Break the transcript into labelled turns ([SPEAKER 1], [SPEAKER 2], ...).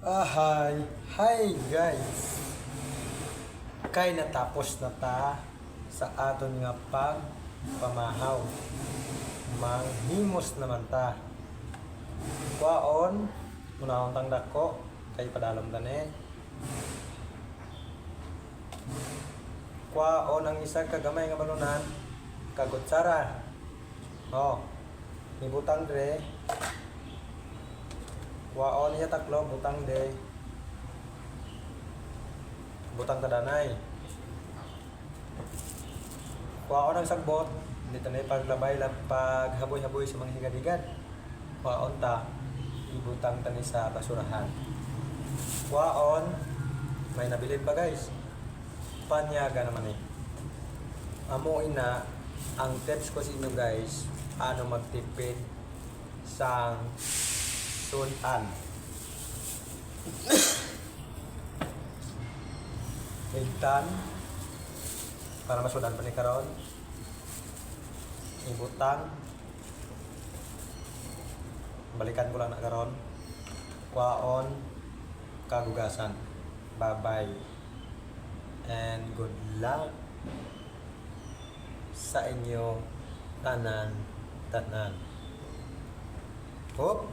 [SPEAKER 1] Hi guys! Kay natapos na ta sa aton nga pagpamahaw. Manghimos naman ta. Kwaon, unahon tang dako, kay padalom tani. Kwaon ang isa kagamay nga balunan, kagutsara. Oh, ibutang dre. Kwaon niya taklo, butang de. Butang tadanay. Kwaon ang sagbot, dito na paglabay lang paghaboy-haboy sa mga higad-higad. Kwaon ta, ibutang tani sa basurahan. Kwaon, may nabilin pa guys. Panyaga naman eh. Amo ina, ang tips ko sa inyo guys, ano magtipid sa sunan. Higtan para masudan pa ni karon. Ibutang. Balikan ko lang na karon. Kwaon kagugasan. Bye-bye. And good luck sa inyo tanan. Hop.